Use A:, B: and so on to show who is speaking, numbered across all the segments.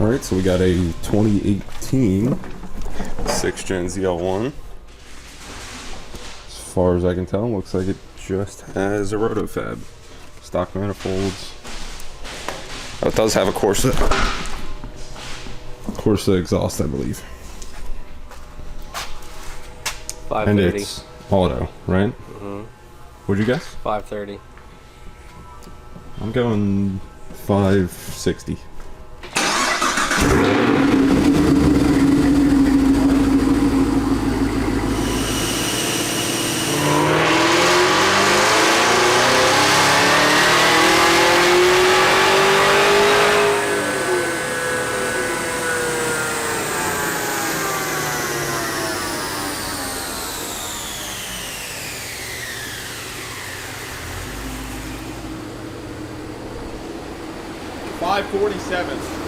A: Alright, so we got a 2018 6th Gen ZL1. As far as I can tell, looks like it just has a rotofab. Stock manifolds. Oh, it does have a Corsa exhaust, I believe.
B: 530.
A: And it's auto, right?
B: Mm-hmm.
A: What'd you guess?
B: 530.
A: I'm going 560.
C: $547.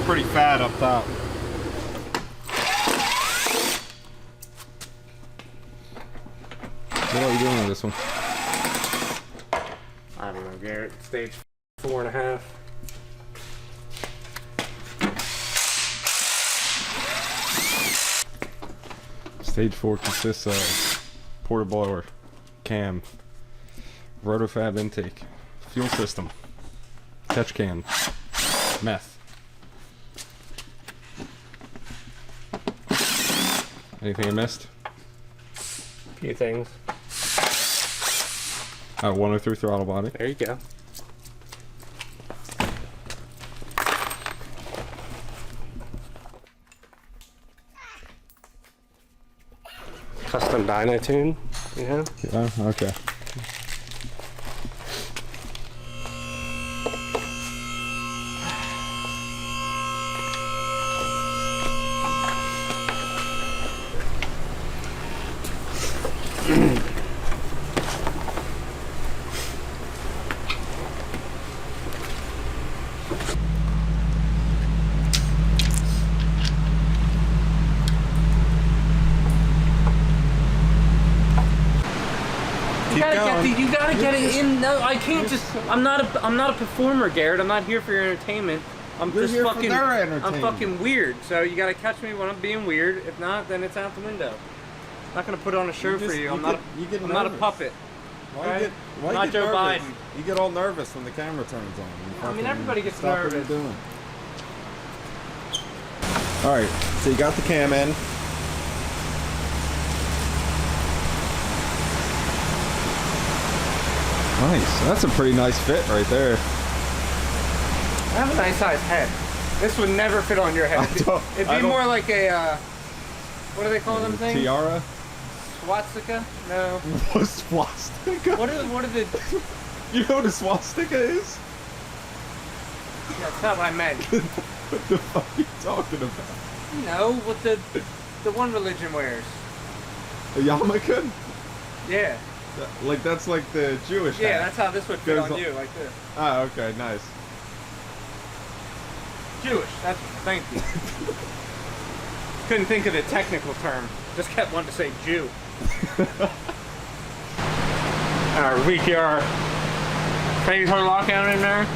C: Pretty fat up top.
A: What are you doing on this one?
B: I don't know, Garrett. Stage 4.5.
A: Stage 4 consists of porta blower, cam, rotofab intake, fuel system, catch can, meth. Anything I missed?
B: A few things.
A: 103 throttle body.
B: There you go. Custom dyno tune, you know?
A: Yeah, okay.
B: You gotta get it in. No, I can't just. I'm not a performer, Garrett. I'm not here for your entertainment. I'm
C: You're
B: just
C: here for
B: fucking.
C: their
B: I'm
C: entertainment.
B: fucking weird. So you gotta catch me when I'm being weird. If not, then it's out the window. I'm not gonna put on a show for you. I'm not a puppet.
C: Why
B: I'm
C: you
B: not
C: get
B: Joe
C: nervous?
B: Biden.
C: You get all nervous when the camera turns on.
B: I mean, everybody gets
C: Stop
B: nervous.
C: What you're doing. All right, so you got the cam in.
A: Nice. That's a pretty nice fit right there.
B: I have a nice sized head. This would never fit on your head. It'd be more like a, what do they call them things?
A: Tiara?
B: Swastika? No.
A: What swastika?
B: What are the...
A: You know what a swastika is?
B: That's not what I meant.
A: What the fuck are you talking about?
B: You know, what the one religion wears.
A: A yarmulke?
B: Yeah.
A: Like that's like the Jewish
B: Yeah,
A: hat.
B: that's how this would fit
A: Goes
B: on you, like this.
A: Ah, okay, nice.
B: Jewish, thank you. Couldn't think of the technical term. Just kept wanting to say Jew. Our VTR phase her lockout in there.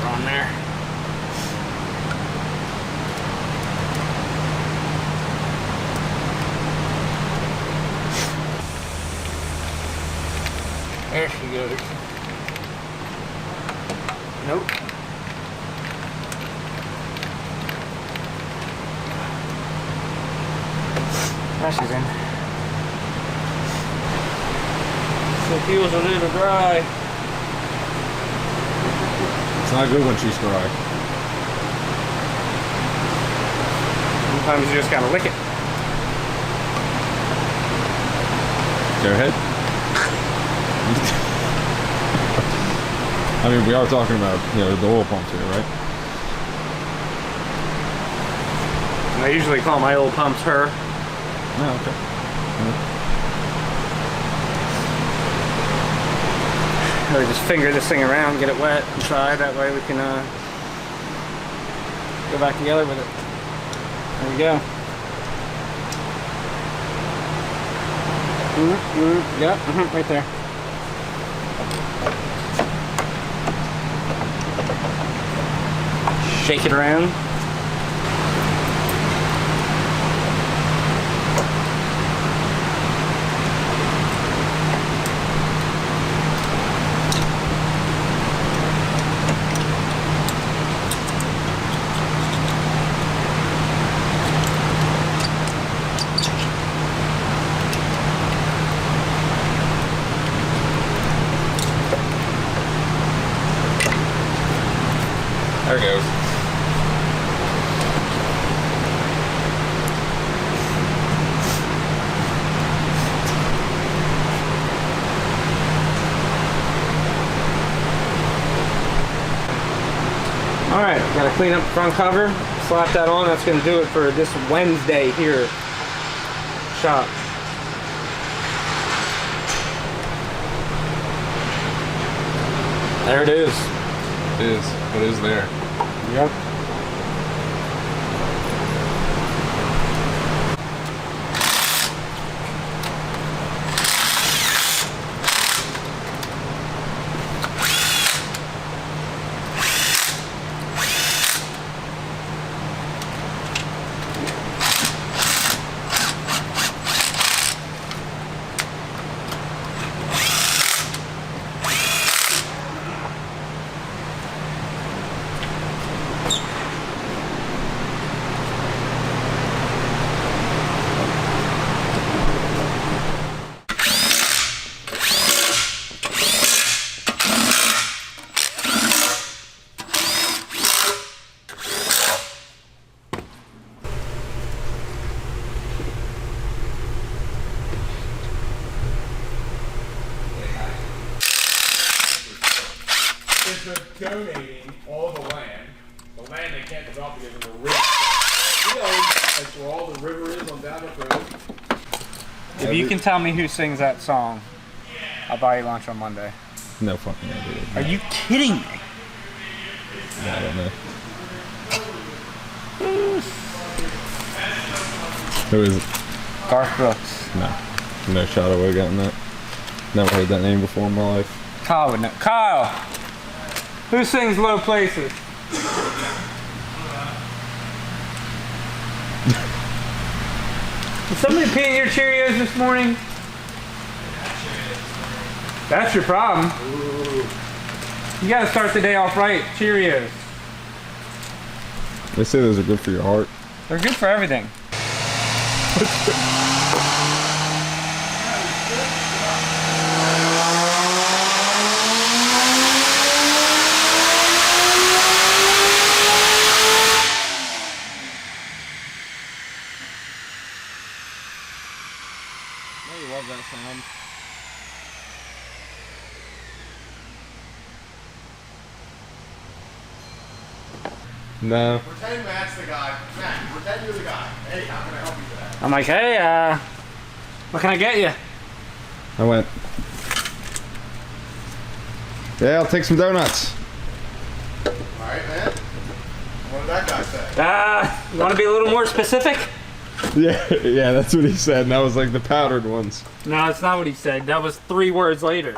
B: On there. There she goes. Nope. Now she's in. So it feels a little dry.
C: It's not good when she's dry.
B: Sometimes you just gotta lick it.
C: Go ahead. I mean, we are talking about, the oil pumps here, right?
B: I usually call my old pumps her.
C: Oh, okay.
B: Really just finger this thing around, get it wet inside. That way we can go back together with it. There we go. Yep, right there. Shake it around.
A: There it goes.
B: Alright, gotta clean up the front cover, slap that on. That's gonna do it for this Wednesday here. Shop. There it is.
A: It is there.
B: Yep.
D: Donating all the land they can't develop because of the river. You know, that's where all the river is on down the road.
B: If you can tell me who sings that song, I'll buy you lunch on Monday.
C: No fucking idea.
B: Are you kidding me?
C: I don't know. Who is it?
B: Garth Brooks.
C: No. No shot of way getting that. Never heard that name before in my life.
B: Kyle would know. Kyle! Who sings Low Places? Did somebody pee in your Cheerios this morning? That's your problem. You gotta start the day off right. Cheerios.
C: They say those are good for your heart.
B: They're good for everything.
C: I love that sound. No.
D: Pretend Matt's the guy. Matt, pretend you're the guy. Hey, how can I help you today?
B: I'm like, hey, what can I get you?
C: I went Yeah, I'll take some donuts.
E: Alright, man. What did that guy say?
B: You want to be a little more specific?
C: Yeah, that's what he said. And that was like the powdered ones.
B: No, that's not what he said. That was 3 words later.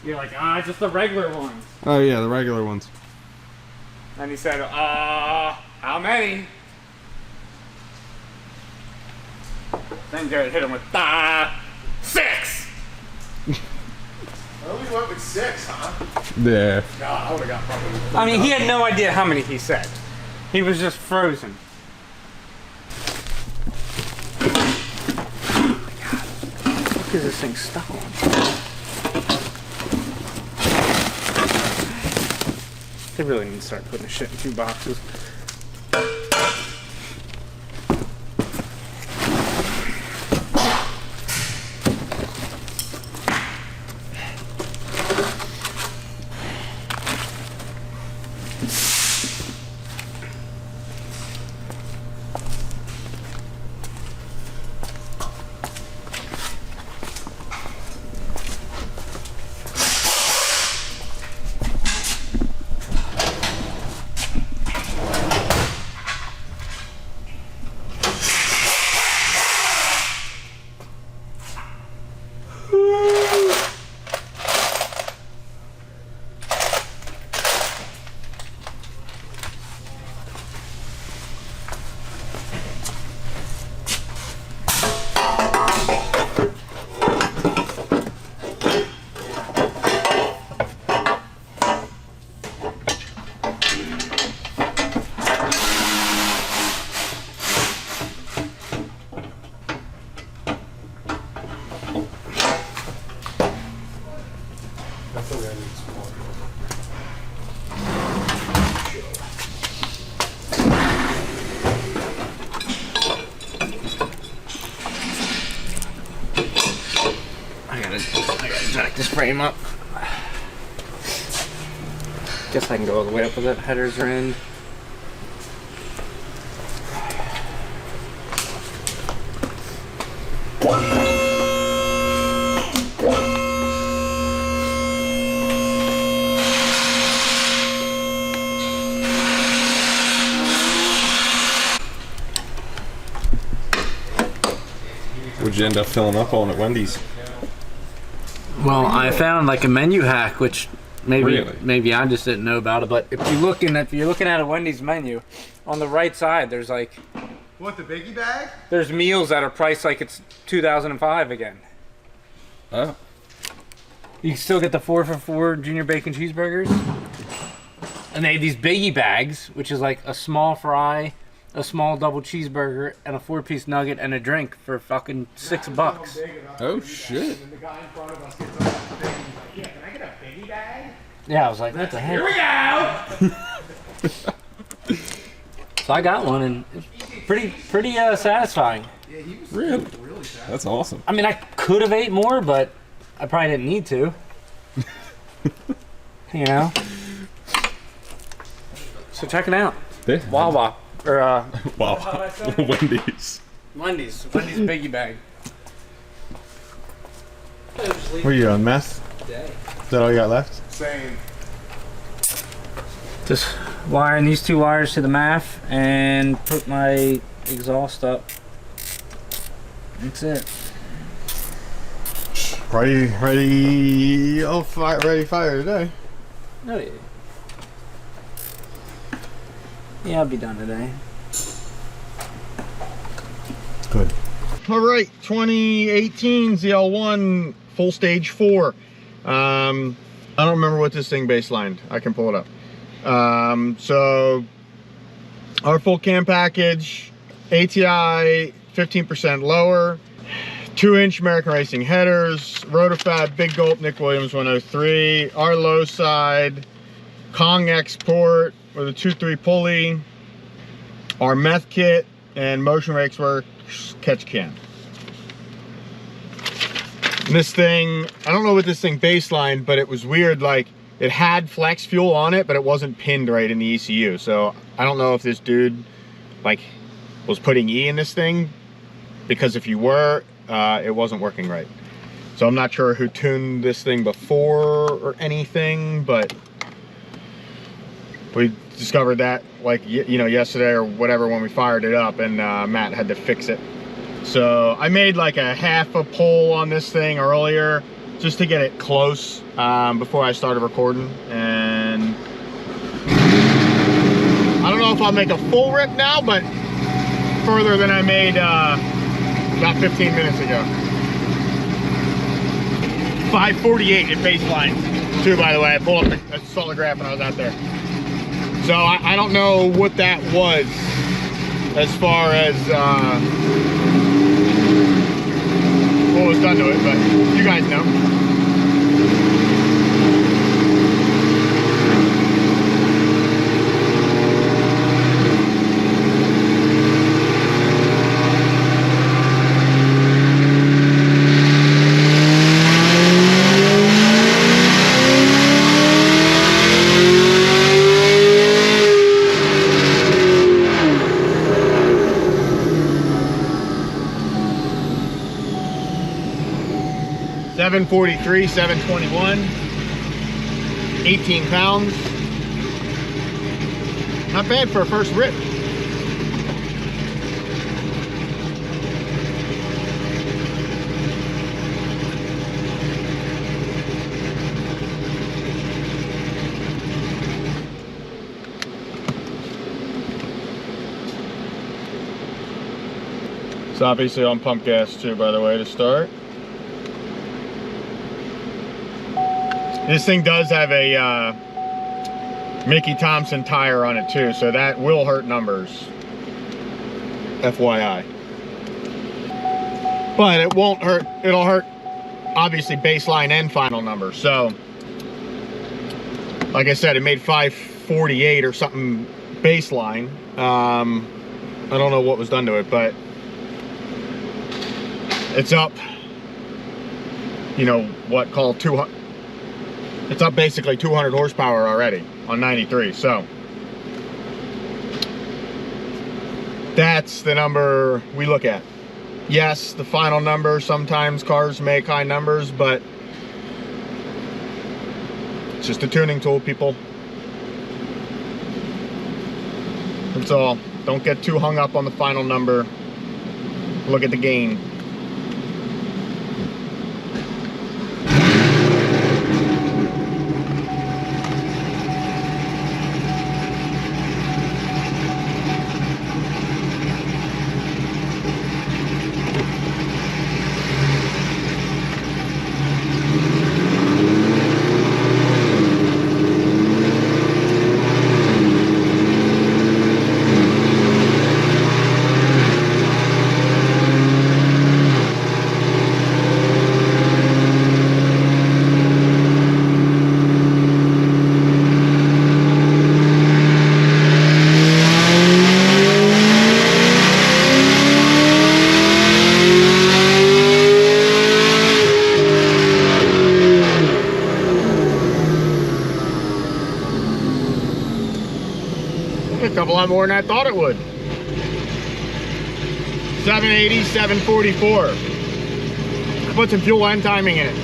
B: You're like, just the regular ones.
C: Oh yeah, the regular ones.
B: And he said, how many? Then Jared hit him with, 6!
E: Well, we went with 6, huh?
C: Yeah.
E: God, I would've got fucking...
B: I mean, he had no idea how many he said. He was just frozen. Oh my God. What is this thing stuck on? They really need to start putting this shit in 2 boxes. I gotta jack this frame up. Guess I can go all the way up with it. Headers are in.
C: Would you end up filling up on at Wendy's?
B: Well, I found like a menu hack, which
C: Really?
B: maybe I just didn't know about it. But if you're looking at a Wendy's menu, on the right side there's like
E: What, the biggie bag?
B: there's meals that are priced like it's 2005 again.
C: Oh.
B: You can still get the 4 for $4 junior bacon cheeseburgers, and they have these biggie bags, which is like a small fry, a small double cheeseburger, and a 4-piece nugget and a drink for fucking $6.
C: Oh shit.
E: And the guy in front of us gets on the thing. He's like, yeah, can I get a biggie bag?
B: Yeah, I was like, what the heck?
E: Here we go!
B: So I got one, and it's pretty satisfying.
E: Yeah, he was
C: Really?
E: really sad.
C: That's awesome.
B: I mean, I could have ate more, but I probably didn't need to. You know? So check it out.
C: Yeah.
B: Wawa. Or,
C: Wow. Wendy's.
B: Wendy's biggie bag.
E: What are you on, meth? Is that all you got left? Same.
B: Just wiring these 2 wires to the MAF and put my exhaust up. That's it.
E: Ready, fire today.
B: Oh yeah. Yeah, I'll be done today.
E: Good. All right, 2018 ZL1 full stage 4. I don't remember what this thing baselined. I can pull it up. So our full cam package, ATI 15% lower, 2-inch American Racing headers, Rotofab, Big Gulp, Nick Williams 103, our low side, Kong export with a 2.3 pulley, our meth kit, and Motion Rakes Works catch can. And this thing, I don't know what this thing baselined, but it was weird, like it had flex fuel on it, but it wasn't pinned right in the ECU. So I don't know if this dude like was putting E in this thing, because if you were, it wasn't working right. So I'm not sure who tuned this thing before or anything, but we discovered that like, you know, yesterday or whatever when we fired it up, and Matt had to fix it. So I made like a half a pole on this thing earlier just to get it close before I started recording. And I don't know if I'll make a full rip now, but further than I made about 15 minutes ago. 548 at baseline too, by the way. I pulled up I saw the graph when I was out there. So I don't know what that was as far as what was done to it, but you guys know. $743, $721, 18 pounds. Not bad for a first rip. It's obviously on pump gas too, by the way, to start. This thing does have a Mickey Thompson tire on it too, so that will hurt numbers, FYI. But it won't hurt, it'll hurt obviously baseline and final numbers. So, like I said, it made 548 or something baseline. I don't know what was done to it, but it's up, you know, what called 200. It's up basically 200 horsepower already on 93, so that's the number we look at. Yes, the final number, sometimes cars make high numbers, but it's just a tuning tool, people. That's all. Don't get too hung up on the final number. Look at the gain. A couple lot more than I thought it would. 780, 744. I put some fuel and timing in it.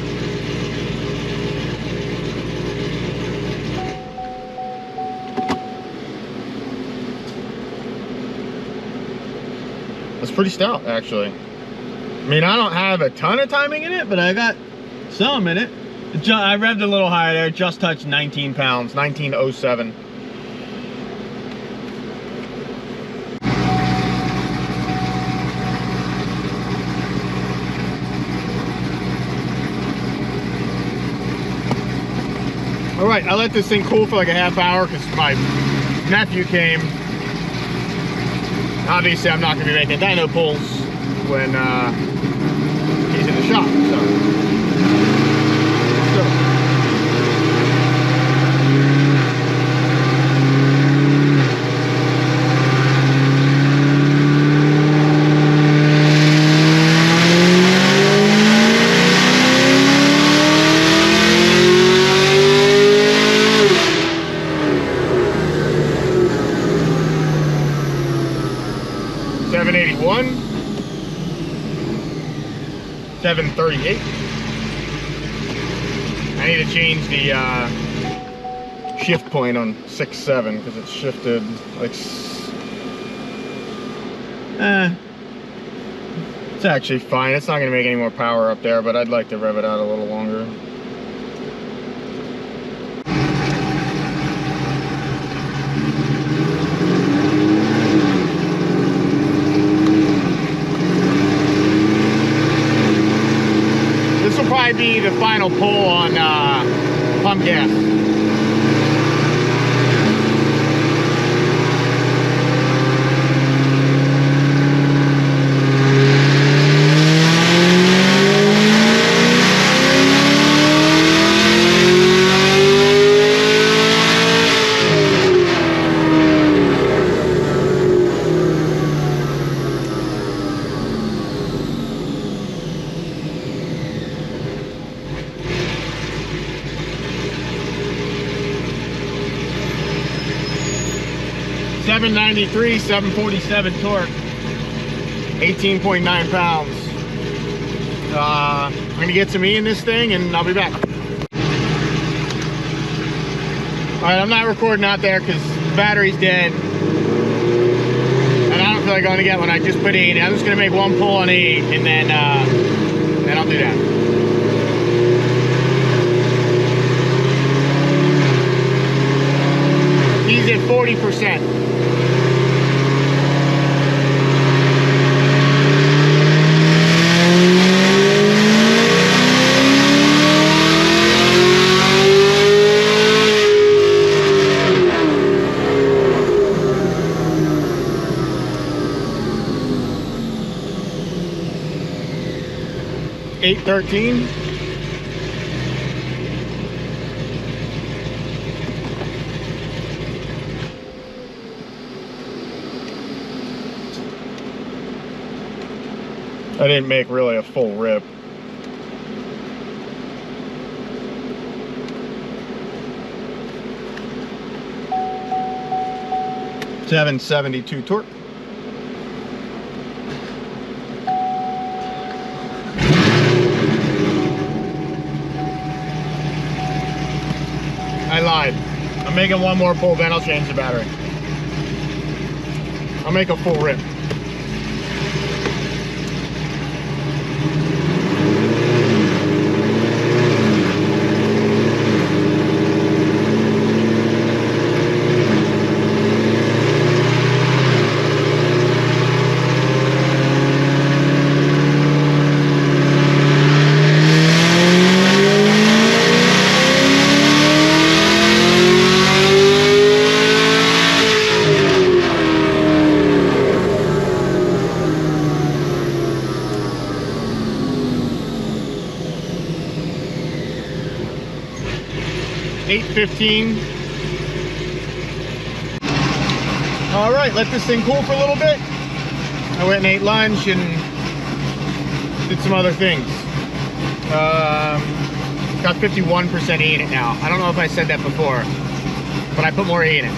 E: That's pretty stout, actually. I mean, I don't have a ton of timing in it, but I got some in it. I revved a little higher there, just touched 19 pounds, 1907. All right, I let this thing cool for like a half hour because my nephew came. Obviously, I'm not going to be making dyno pulls when he's in the shop. So. $738. I need to change the shift point on 6.7 because it's shifted like it's actually fine. It's not going to make any more power up there, but I'd like to rev it out a little longer. This will probably be the final pull on pump gas. .93, 747 torque, 18.9 pounds. I'm gonna get some E in this thing and I'll be back. All right, I'm not recording out there because the battery's dead. And I don't feel like going to get one. I just put E in it. I'm just gonna make one pull on E and then I'll do that. He's at 40%. $813. I didn't make really a full rip. .772 torque. I lied. I'm making one more pull, then I'll change the battery. I'll make a full rip. $815. All right, let this thing cool for a little bit. I went and ate lunch and did some other things. Got 51% E in it now. I don't know if I said that before, but I put more E in it.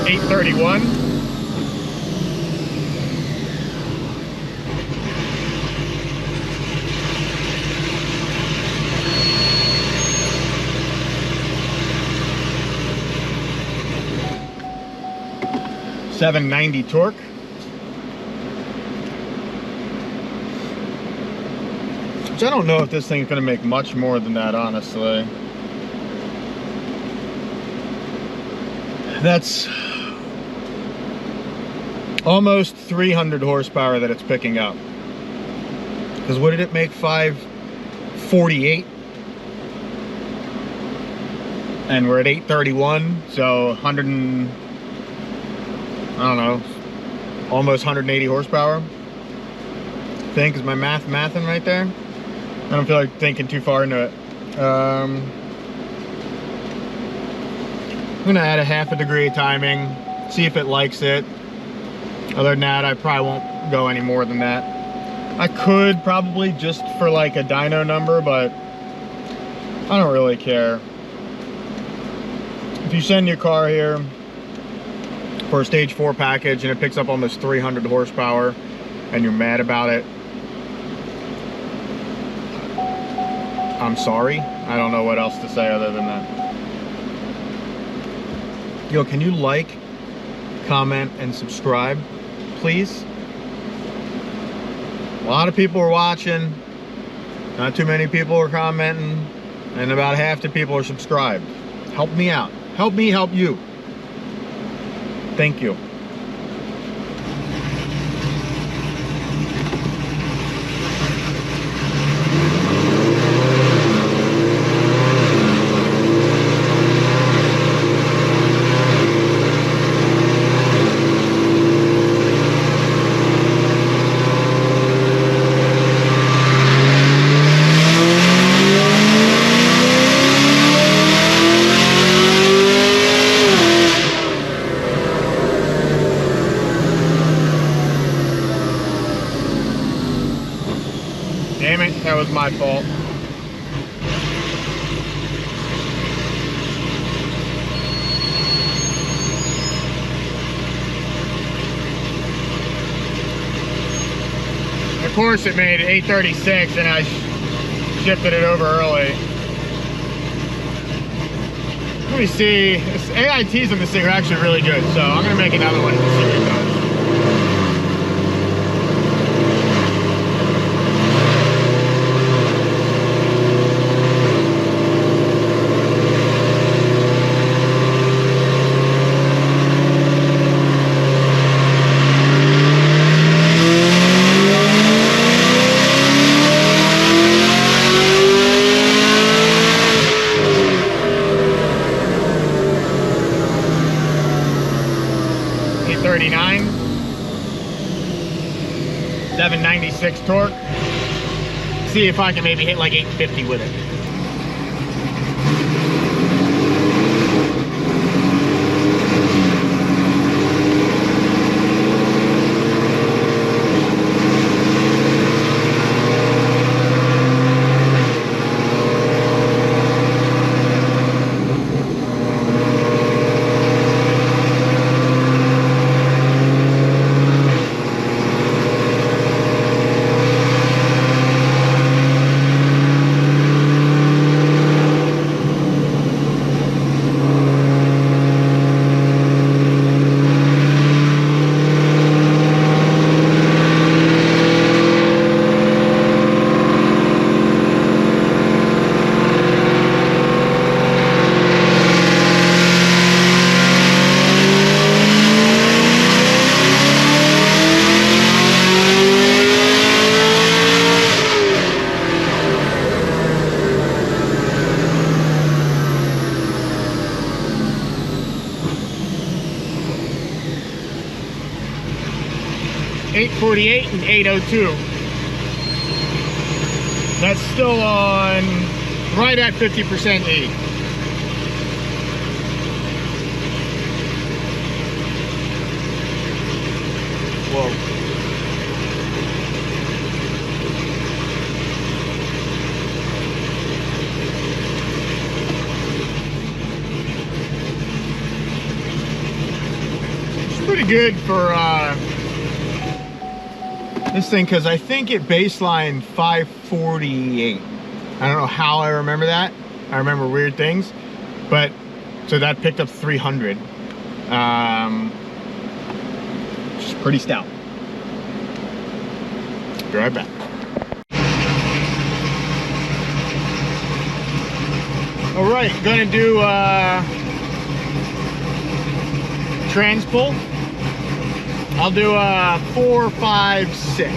E: $831. .790 torque. Which I don't know if this thing's gonna make much more than that, honestly. That's almost 300 horsepower that it's picking up. Because what did it make? 548? And we're at 831, so 100 and, I don't know, almost 180 horsepower. I think, is my mathing right there? I don't feel like thinking too far into it. I'm gonna add a 1/2 degree of timing, see if it likes it. Other than that, I probably won't go any more than that. I could probably just for like a dyno number, but I don't really care. If you send your car here for a stage 4 package and it picks up almost 300 horsepower and you're mad about it, I'm sorry. I don't know what else to say other than that. Yo, can you like, comment, and subscribe, please? A lot of people are watching, not too many people are commenting, and about half the people are subscribed. Help me out. Help me help you. Thank you. Damn it, that was my fault. Of course it made 8:36 and I shifted it over early. Let me see, this AITs on this thing are actually really good, so I'm gonna make another one to see what it does. .39, 796 torque. See if I can maybe hit like 850 with it. .848 and 802. That's still on right at 50% E. Whoa. It's pretty good for this thing, because I think it baselined 548. I don't know how I remember that. I remember weird things, but so that picked up 300. Which is pretty stout. Be right back. All right, gonna do transpull. I'll do a 4, 5, 6.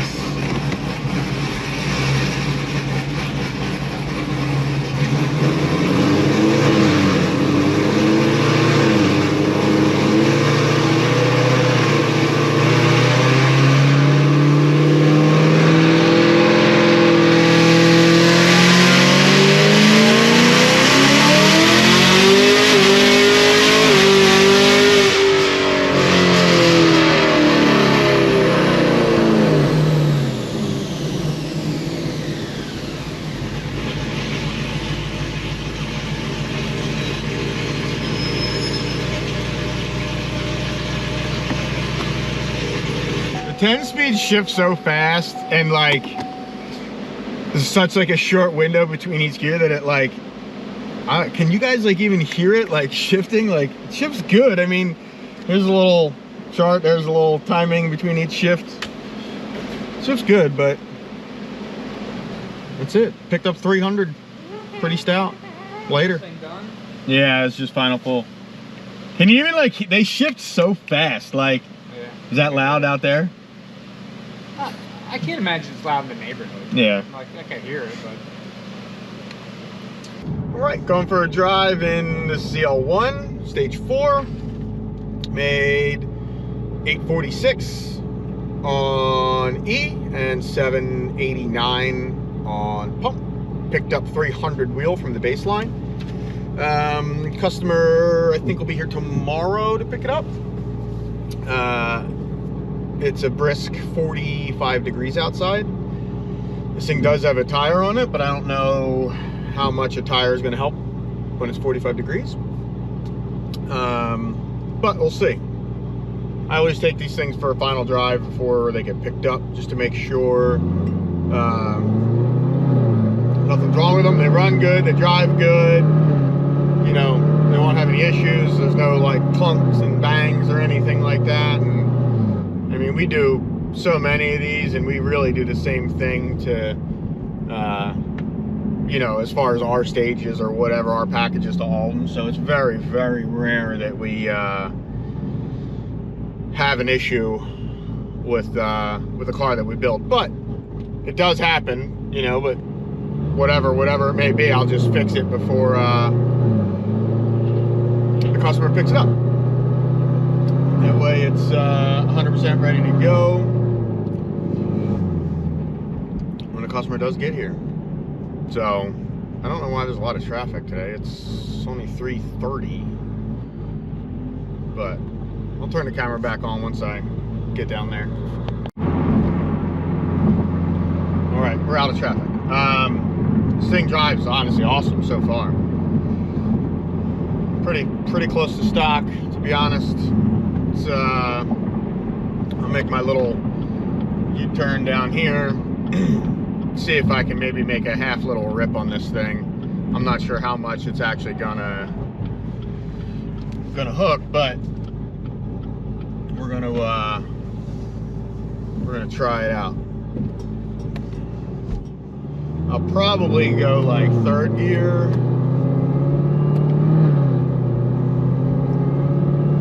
E: 10-speed shifts so fast, and like there's such like a short window between each gear that it like, can you guys like even hear it like shifting? Like it shifts good. I mean, here's a little chart, there's a little timing between each shift. It shifts good, but that's it. Picked up 300, pretty stout. Later. Yeah, it's just final pull. Can you even like, they shift so fast, like,
F: Yeah.
E: is that loud out there?
F: I can't imagine it's loud in the neighborhood.
E: Yeah.
F: Like, I can hear it, but...
E: All right, going for a drive in the ZL1, stage 4. Made 846 on E and 789 on pump. Picked up 300 wheel from the baseline. Customer, I think, will be here tomorrow to pick it up. It's a brisk 45 degrees outside. This thing does have a tire on it, but I don't know how much a tire is going to help when it's 45 degrees. But we'll see. I always take these things for a final drive before they get picked up, just to make sure nothing's wrong with them. They run good, they drive good, you know, they won't have any issues. There's no like clunks and bangs or anything like that. And I mean, we do so many of these, and we really do the same thing to you know, as far as our stages or whatever, our packages to all of them. So it's very, very rare that we have an issue with a car that we build. But it does happen, you know, but whatever it may be, I'll just fix it before the customer picks it up. That way it's 100% ready to go when the customer does get here. So I don't know why there's a lot of traffic today. It's only 3:30, but I'll turn the camera back on once I get down there. All right, we're out of traffic. This thing drives honestly awesome so far. Pretty close to stock, to be honest. It's I'll make my little U-turn down here. See if I can maybe make a half little rip on this thing. I'm not sure how much it's actually gonna hook, but we're gonna try it out. I'll probably go like 3rd gear,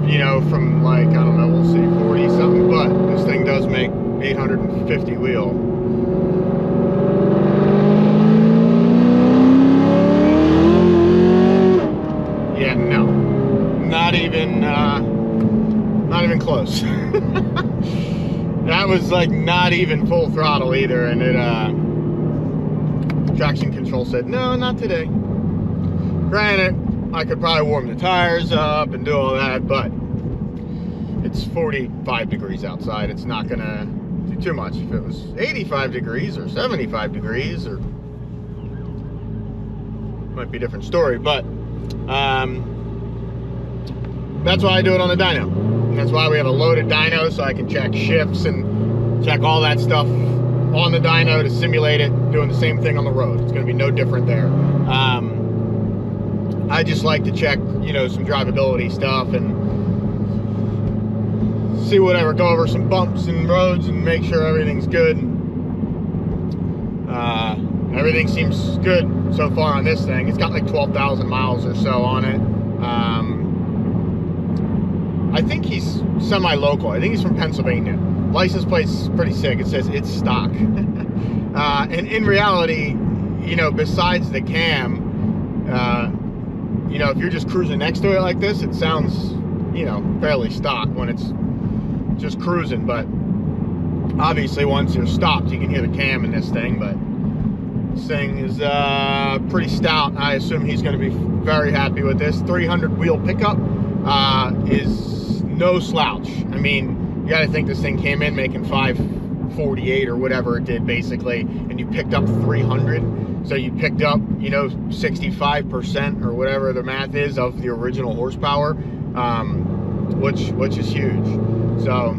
E: you know, from like, I don't know, we'll see, 40 something, but this thing does make 850 wheel. Yeah, no, not even close. That was like not even full throttle either, and it traction control said no, not today. Granted, I could probably warm the tires up and do all that, but it's 45 degrees outside. It's not gonna do too much. If it was 85 degrees or 75 degrees, or might be a different story, but that's why I do it on the dyno. That's why we have a loaded dyno, so I can check shifts and check all that stuff on the dyno to simulate it, doing the same thing on the road. It's going to be no different there. I just like to check, you know, some drivability stuff and see whatever, go over some bumps and roads and make sure everything's good. Everything seems good so far on this thing. It's got like 12,000 miles or so on it. I think he's semi-local. I think he's from Pennsylvania. License plate's pretty sick. It says it's stock. And in reality, you know, besides the cam, you know, if you're just cruising next to it like this, it sounds, you know, fairly stock when it's just cruising. But obviously once you're stopped, you can hear the cam in this thing. But this thing is pretty stout. I assume he's going to be very happy with this. 300 wheel pickup is no slouch. I mean, you got to think this thing came in making 548 or whatever it did basically, and you picked up 300. So you picked up, you know, 65% or whatever the math is of the original horsepower, which is huge. So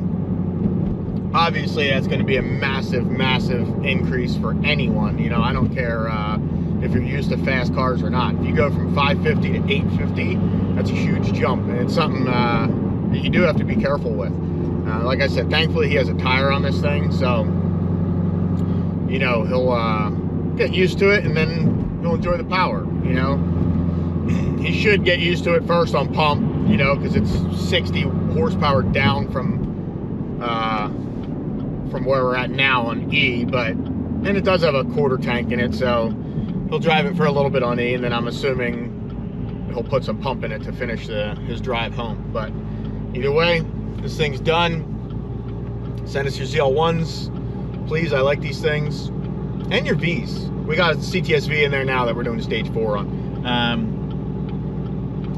E: obviously that's going to be a massive increase for anyone. You know, I don't care if you're used to fast cars or not. If you go from 550 to 850, that's a huge jump, and it's something that you do have to be careful with. Like I said, thankfully he has a tire on this thing, so you know, he'll get used to it, and then he'll enjoy the power. You know, he should get used to it first on pump, you know, because it's 60 horsepower down from where we're at now on E, and it does have a quarter tank in it, so he'll drive it for a little bit on E, and then I'm assuming he'll put some pump in it to finish his drive home. But either way, this thing's done. Send us your ZL1s, please. I like these things, and your Vs. We got a CTS-V in there now that we're doing stage 4 on.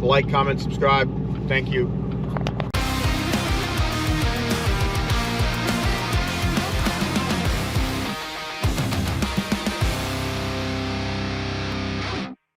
E: Like, comment, subscribe. Thank you.